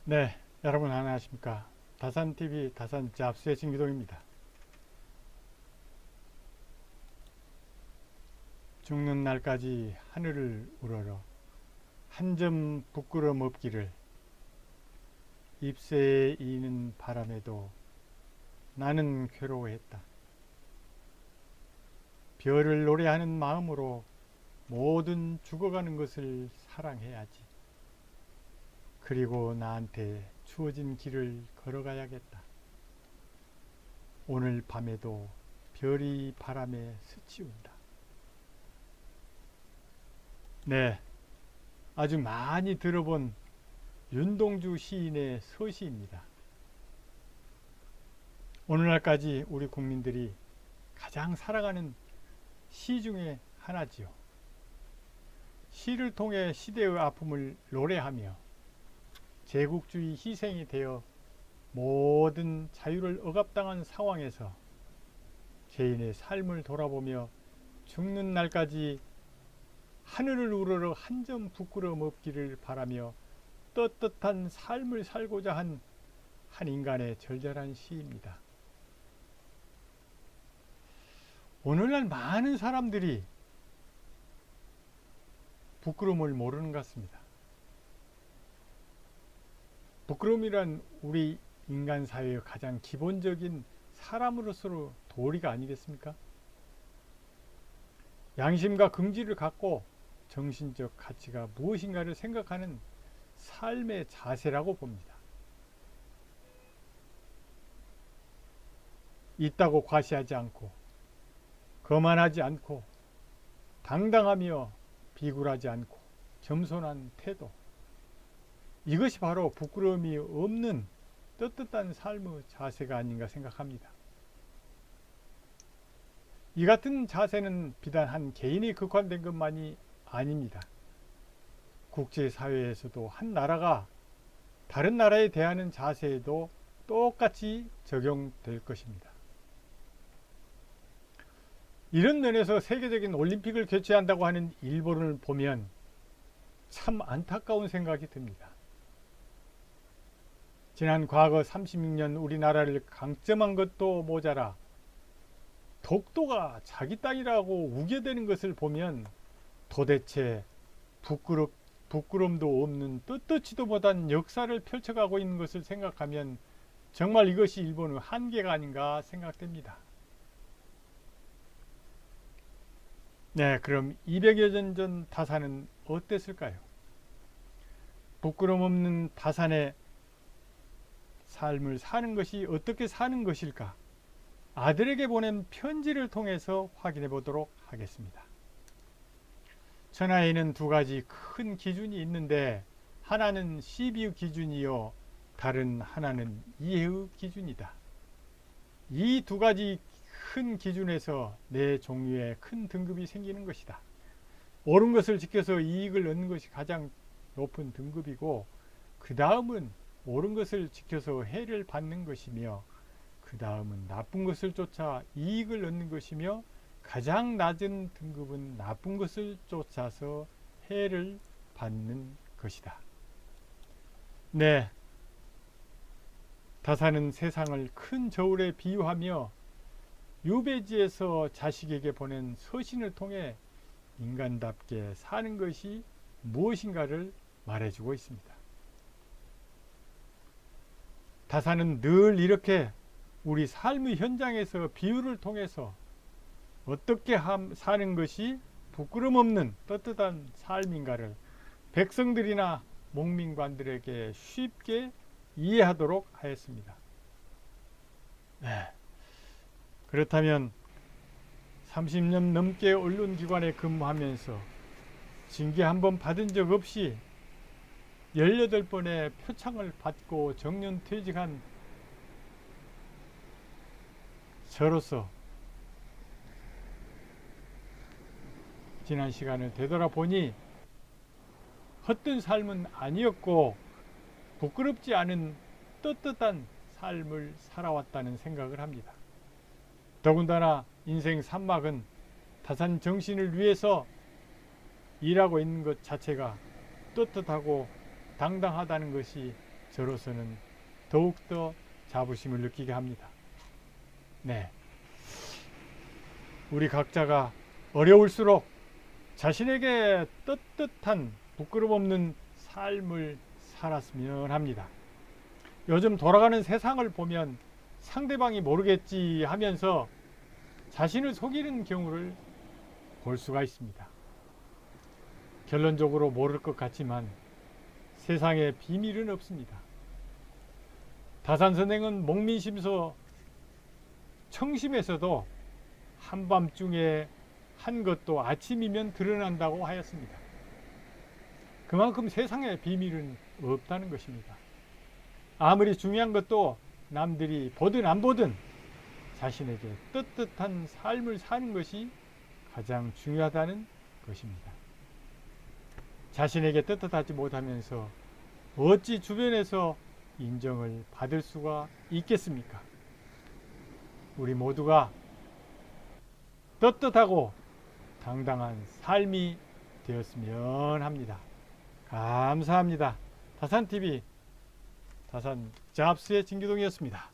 네, 여러분 안녕하십니까? 다산TV 다산 잡스의 진기동입니다. 죽는 날까지 하늘을 우러러 한 점 부끄럼 없기를. 잎새에 이는 바람에도 나는 괴로워했다. 별을 노래하는 마음으로 모든 죽어가는 것을 사랑해야지. 그리고 나한테 주어진 길을 걸어가야겠다. 오늘 밤에도 별이 바람에 스치운다. 네, 아주 많이 들어본 윤동주 시인의 서시입니다. 오늘날까지 우리 국민들이 가장 사랑하는 시 중에 하나지요. 시를 통해 시대의 아픔을 노래하며 제국주의 희생이 되어 모든 자유를 억압당한 상황에서 개인의 삶을 돌아보며 죽는 날까지 하늘을 우러러 한 점 부끄러움 없기를 바라며 떳떳한 삶을 살고자 한 인간의 절절한 시입니다. 오늘날 많은 사람들이 부끄러움을 모르는 것 같습니다. 부끄러움이란 우리 인간 사회의 가장 기본적인 사람으로서의 도리가 아니겠습니까? 양심과 긍지를 갖고 정신적 가치가 무엇인가를 생각하는 삶의 자세라고 봅니다. 있다고 과시하지 않고 거만하지 않고 당당하며 비굴하지 않고 겸손한 태도, 이것이 바로 부끄러움이 없는 떳떳한 삶의 자세가 아닌가 생각합니다. 이 같은 자세는 비단 한 개인이 국한된 것만이 아닙니다. 국제사회에서도 한 나라가 다른 나라에 대하는 자세에도 똑같이 적용될 것입니다. 이런 면에서 세계적인 올림픽을 개최한다고 하는 일본을 보면 참 안타까운 생각이 듭니다. 지난 과거 36년 우리나라를 강점한 것도 모자라 독도가 자기 땅이라고 우겨대는 것을 보면 도대체 부끄럼도 없는 떳떳지도 못한 역사를 펼쳐가고 있는 것을 생각하면 정말 이것이 일본의 한계가 아닌가 생각됩니다. 네, 그럼 200여 년 전 다산은 어땠을까요? 부끄럼 없는 다산의 삶을 사는 것이 어떻게 사는 것일까? 아들에게 보낸 편지를 통해서 확인해 보도록 하겠습니다. 천하에는 두 가지 큰 기준이 있는데 하나는 시비의 기준이요, 다른 하나는 이해의 기준이다. 이 두 가지 큰 기준에서 내 종류의 큰 등급이 생기는 것이다. 옳은 것을 지켜서 이익을 얻는 것이 가장 높은 등급이고, 그 다음은 옳은 것을 지켜서 해를 받는 것이며, 그 다음은 나쁜 것을 쫓아 이익을 얻는 것이며, 가장 낮은 등급은 나쁜 것을 쫓아서 해를 받는 것이다. 네, 다산은 세상을 큰 저울에 비유하며 유배지에서 자식에게 보낸 서신을 통해 인간답게 사는 것이 무엇인가를 말해주고 있습니다. 다산은 늘 이렇게 우리 삶의 현장에서 비유를 통해서 어떻게 사는 것이 부끄럼 없는 떳떳한 삶인가를 백성들이나 목민관들에게 쉽게 이해하도록 하였습니다. 네. 그렇다면 30년 넘게 언론기관에 근무하면서 징계 한 번 받은 적 없이 18번의 표창을 받고 정년퇴직한 저로서 지난 시간을 되돌아보니 헛된 삶은 아니었고 부끄럽지 않은 떳떳한 삶을 살아왔다는 생각을 합니다. 더군다나 인생 산막은 다산 정신을 위해서 일하고 있는 것 자체가 떳떳하고 당당하다는 것이 저로서는 더욱더 자부심을 느끼게 합니다. 네. 우리 각자가 어려울수록 자신에게 떳떳한 부끄럼 없는 삶을 살았으면 합니다. 요즘 돌아가는 세상을 보면 상대방이 모르겠지 하면서 자신을 속이는 경우를 볼 수가 있습니다. 결론적으로 모를 것 같지만 세상에 비밀은 없습니다. 다산 선생은 목민심서 청심에서도 한밤중에 한 것도 아침이면 드러난다고 하였습니다. 그만큼 세상에 비밀은 없다는 것입니다. 아무리 중요한 것도 남들이 보든 안 보든 자신에게 떳떳한 삶을 사는 것이 가장 중요하다는 것입니다. 자신에게 떳떳하지 못하면서 어찌 주변에서 인정을 받을 수가 있겠습니까? 우리 모두가 떳떳하고 당당한 삶이 되었으면 합니다. 감사합니다. 다산TV 다산 잡스의 진규동이었습니다.